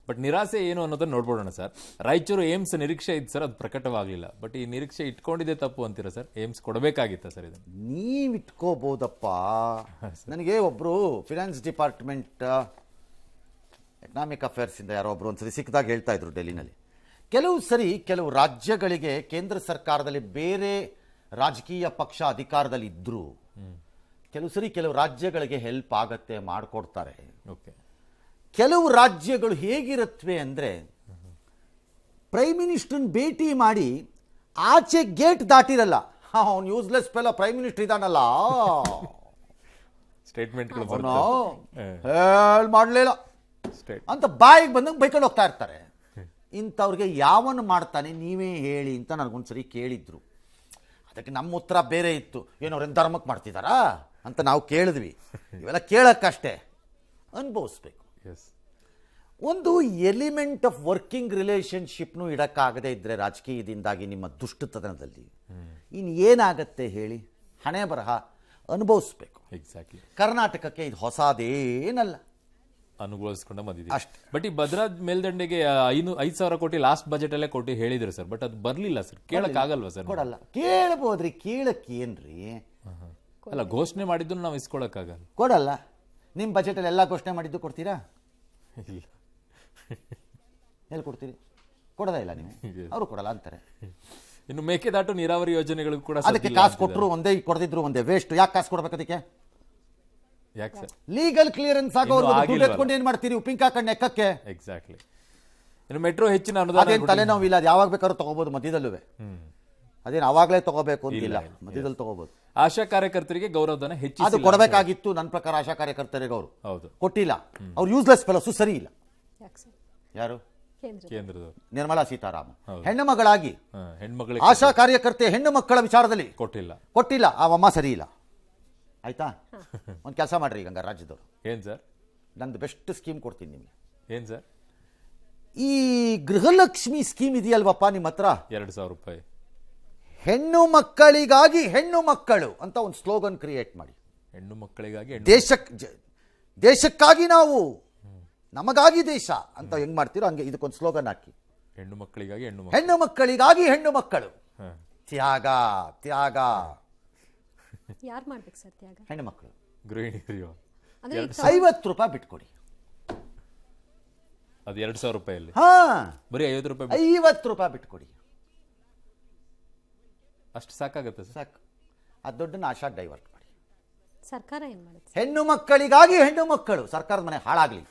But ನಿರಾಸೆ ಏನು ಅನ್ನೋದನ್ನ ನೋಡ್ಬೋಣ ಸರ್. ರಾಯಚೂರು ಏಮ್ಸ್ ನಿರೀಕ್ಷೆ ಇತ್ತು ಸರ್, ಅದು ಪ್ರಕಟವಾಗಲಿಲ್ಲ. ಬಟ್ ಈ ನಿರೀಕ್ಷೆ ಇಟ್ಕೊಂಡಿದ್ದೆ ತಪ್ಪು ಅಂತೀರಾ ಸರ್? ಏಮ್ಸ್ ಕೊಡಬೇಕಾಗಿತ್ತ ಸರ್ ಇದನ್ನು? ನೀವು ಇಟ್ಕೋಬೋದಪ್ಪ. ನನಗೆ ಒಬ್ಬರು ಫಿನಾನ್ಸ್ ಡಿಪಾರ್ಟ್ಮೆಂಟ್ ಎಕನಾಮಿಕ್ ಅಫೇರ್ಸಿಂದ ಯಾರೋ ಒಬ್ಬರು ಒಂದ್ಸರಿ ಸಿಕ್ಕಿದಾಗ ಹೇಳ್ತಾ ಇದ್ರು ಡೆಲ್ಲಿನಲ್ಲಿ, ಕೆಲವು ರಾಜ್ಯಗಳಿಗೆ ಕೇಂದ್ರ ಸರ್ಕಾರದಲ್ಲಿ ಬೇರೆ ರಾಜಕೀಯ ಪಕ್ಷ ಅಧಿಕಾರದಲ್ಲಿ ಇದ್ದರೂ ಕೆಲವು ರಾಜ್ಯಗಳಿಗೆ ಹೆಲ್ಪ್ ಆಗತ್ತೆ, ಮಾಡಿಕೊಡ್ತಾರೆ. ಓಕೆ. ಕೆಲವು ರಾಜ್ಯಗಳು ಹೇಗಿರುತ್ತವೆ ಅಂದರೆ ಪ್ರೈಮ್ ಮಿನಿಸ್ಟರ್ನ ಭೇಟಿ ಮಾಡಿ ಆಚೆ ಗೇಟ್ ದಾಟಿರಲ್ಲ. ಅವ್ನು ಯೂಸ್ಲೆಸ್ ಪೆಲ್ಲ ಪ್ರೈಮ್ ಮಿನಿಸ್ಟರ್ ಇದಾನಲ್ಲ, ಸ್ಟೇಟ್ಮೆಂಟ್ಗಳು ಮಾಡಲಿಲ್ಲ ಅಂತ ಬಾಯಿಗೆ ಬಂದಂಗೆ ಬೈಕೊಂಡು ಹೋಗ್ತಾ ಇರ್ತಾರೆ. ಇಂಥವ್ರಿಗೆ ಯಾವನು ಮಾಡ್ತಾನೆ ನೀವೇ ಹೇಳಿ ಅಂತ ನನಗೊಂದ್ಸರಿ ಕೇಳಿದ್ರು. ಅದಕ್ಕೆ ನಮ್ಮ ಉತ್ತರ ಬೇರೆ ಇತ್ತು. ಏನವ್ರೇನು ಧರ್ಮಕ್ಕೆ ಮಾಡ್ತಿದ್ದಾರಾ ಅಂತ ನಾವು ಕೇಳಿದ್ವಿ. ಇವೆಲ್ಲ ಕೇಳಕ್ಕಷ್ಟೇ, ಅನುಭವಿಸ್ಬೇಕು. ಒಂದು ಎಲಿಮೆಂಟ್ ಆಫ್ ವರ್ಕಿಂಗ್ ರಿಲೇಷನ್ಶಿಪ್ನು ಇಡಕ್ಕಾಗದೇ ಇದ್ದರೆ ರಾಜಕೀಯದಿಂದಾಗಿ ನಿಮ್ಮ ದುಷ್ಟತನದಲ್ಲಿ ಇನ್ನು ಏನಾಗತ್ತೆ ಹೇಳಿ? ಹಣೆ ಬರಹ ಅನುಭವಿಸ್ಬೇಕು. ಎಕ್ಸಾಕ್ಟ್ಲಿ. ಕರ್ನಾಟಕಕ್ಕೆ ಇದು ಹೊಸದೇನಲ್ಲ, ಅನುಭವಿಸ್ಕೊಂಡ ಬಂದಿದ್ದೀವಿ ಅಷ್ಟೇ. ಬಟ್ ಈ ಭದ್ರಾ ಮೇಲ್ದಂಡೆಗೆ 5,000 ಕೋಟಿ ಲಾಸ್ಟ್ ಬಜೆಟ್ ಅಲ್ಲೇ ಕೊಟ್ಟು ಹೇಳಿದ್ರು ಸರ್. ಬಟ್ ಅದು ಬರ್ಲಿಲ್ಲ ಸರ್. ಕೇಳಕ್ ಆಗಲ್ವಾ ಸರ್? ಕೊಡಲ್ಲ. ಕೇಳ್ಬೋದ್ರಿ, ಕೇಳಕ್ಕೇನ್ರಿ? ಅಲ್ಲ, ಘೋಷಣೆ ಮಾಡಿದ್ದು ನಾವು ಇಸ್ಕೊಳಕ್ಕಾಗಲ್ಲ. ಕೊಡಲ್ಲ. ನಿಮ್ಮ ಬಜೆಟಲ್ಲಿ ಎಲ್ಲ ಘೋಷಣೆ ಮಾಡಿದ್ದು ಕೊಡ್ತೀರಾ? ಇಲ್ಲ. ಎಲ್ಲಿ ಕೊಡ್ತೀರಿ? ಕೊಡೋದೇ ಇಲ್ಲ ನೀವು. ಅವರು ಕೊಡಲ್ಲ ಅಂತಾರೆ. ಇನ್ನು ಮೇಕೆದಾಟು ನೀರಾವರಿ ಯೋಜನೆಗಳಿಗೂ ಕೂಡ ಅದಕ್ಕೆ ಕಾಸು ಕೊಟ್ಟರು ಒಂದೇ, ಕೊಡದಿದ್ರು ಒಂದೇ. ವೇಸ್ಟ್. ಯಾಕೆ ಕಾಸು ಕೊಡ್ಬೇಕು ಅದಕ್ಕೆ? ಯಾಕೆ ಸರ್? ಲೀಗಲ್ ಕ್ಲಿಯರೆನ್ಸ್ ಆಗೋರು ದುಡ್ಡು ಎತ್ಕೊಂಡು ಏನ್ ಮಾಡ್ತೀರಿ? ಉಪ್ಪಿನಕಾಯಿ ಎಕ್ಕಕ್ಕೆ. ಎಕ್ಸಾಕ್ಟ್ಲಿ. ಇನ್ನು ಮೆಟ್ರೋ ಹೆಚ್ಚಿನ ಅನುದಾನ ಅದೇನು ತಲೆನೋವಿಲ್ಲ. ಅದು ಯಾವಾಗ ಬೇಕಾದ್ರೂ ತಗೋಬಹುದು ಮಧ್ಯದಲ್ಲೂ. ಅದೇನು ಅವಾಗಲೇ ತಗೋಬೇಕು ಅಂತಿಲ್ಲ, ಮಧ್ಯದಲ್ಲಿ ತಗೋಬಹುದು. ಆಶಾ ಕಾರ್ಯಕರ್ತರಿಗೆ ಗೌರವಧನ ಹೆಚ್ಚಿಸಿ ಅದು ಕೊಡಬೇಕಾಗಿತ್ತು ನನ್ನ ಪ್ರಕಾರ. ಆಶಾ ಕಾರ್ಯಕರ್ತರಿಗೆ ಅವರು ಹೌದು ಕೊಟ್ಟಿಲ್ಲ. ಅವ್ರು ಯೂಸ್ಲೆಸ್ ಫೆಲೋಸು, ಸರಿ ಇಲ್ಲ. ಯಾರು? ಕೇಂದ್ರದವರು ನಿರ್ಮಲಾ ಸೀತಾರಾಮನ್ ಹೆಣ್ಣು ಮಗಳಾಗಿ ಹೆಣ್ಮಗಳಿಗೆ ಆಶಾ ಕಾರ್ಯಕರ್ತೆ ಹೆಣ್ಣು ಮಕ್ಕಳ ವಿಚಾರದಲ್ಲಿ ಕೊಟ್ಟಿಲ್ಲ. ಅವಮ್ಮ ಸರಿ ಇಲ್ಲ. ಆಯ್ತಾ? ಒಂದು ಕೆಲಸ ಮಾಡ್ರಿ ಈಗ ರಾಜ್ಯದವರು. ಏನ್ ಸರ್? ನಂದು ಬೆಸ್ಟ್ ಸ್ಕೀಮ್ ಕೊಡ್ತೀನಿ ನಿಮ್ಗೆ. ಏನ್ ಸರ್? ಈ ಗೃಹಲಕ್ಷ್ಮಿ ಸ್ಕೀಮ್ ಇದೆಯಲ್ವಪ್ಪ ನಿಮ್ಮ ಹತ್ರ, 2,000 ರೂಪಾಯಿ. ಹೆಣ್ಣು ಮಕ್ಕಳಿಗಾಗಿ ಹೆಣ್ಣು ಮಕ್ಕಳು ಅಂತ ಒಂದು ಸ್ಲೋಗನ್ ಕ್ರಿಯೇಟ್ ಮಾಡಿ. ಹೆಣ್ಣು ಮಕ್ಕಳಿಗಾಗಿ ದೇಶಕ್ಕಾಗಿ ನಾವು, ನಮಗಾಗಿ ದೇಶ ಅಂತ ಹೆಂಗ್ ಮಾಡ್ತೀರೋ ಹಂಗೆ ಇದಕ್ಕೊಂದು ಸ್ಲೋಗನ್ ಹಾಕಿ. ಹೆಣ್ಣು ಮಕ್ಕಳಿಗಾಗಿ ಹೆಣ್ಣು ಮಕ್ಕಳಿಗಾಗಿ ಹೆಣ್ಣು ಮಕ್ಕಳು. ತ್ಯಾಗ ತ್ಯಾಗ. ಯಾರು ಮಾಡ್ಬೇಕು ಸರ್ ತ್ಯಾಗ? ಹೆಣ್ಣು ಮಕ್ಕಳು. ಗೃಹಿಣಿಯರು. 50 ರೂಪಾಯಿ ಬಿಟ್ಕೊಡಿ. ಅದು 2,000 ರೂಪಾಯಲ್ಲಿ ಬರೀ 50 ರೂಪಾಯಿ. 50 ರೂಪಾಯಿ ಬಿಟ್ಕೊಡಿ. ಅಷ್ಟು ಸಾಕಾಗತ್ತೆ ಸರ್? ಸಾಕು. ಆ ದುಡ್ಡನ್ನ ಆಶಾ ಡೈವರ್ಟ್ ಮಾಡಿ. ಸರ್ಕಾರ ಏನ್ ಮಾಡುತ್ತೆ? ಹೆಣ್ಣು ಮಕ್ಕಳಿಗಾಗಿ ಹೆಣ್ಣು ಮಕ್ಕಳು. ಸರ್ಕಾರದ ಮನೆ ಹಾಳಾಗ್ಲಿ.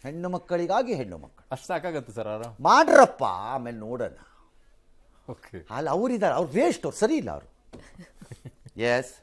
ಹೆಣ್ಣು ಮಕ್ಕಳಿಗಾಗಿ ಹೆಣ್ಣು ಮಕ್ಕಳು. ಅಷ್ಟು ಸಾಕಾಗತ್ತೆ ಸರ್? ಮಾಡ್ರಪ್ಪ, ಆಮೇಲೆ ನೋಡೋಣ. ಓಕೆ. ಅಲ್ಲ, ಅವರಿದ್ದಾರೆ, ಅವ್ರು ವೇಸ್ಟ್, ಅವ್ರು ಸರಿ ಇಲ್ಲ ಅವರು. ಎಸ್.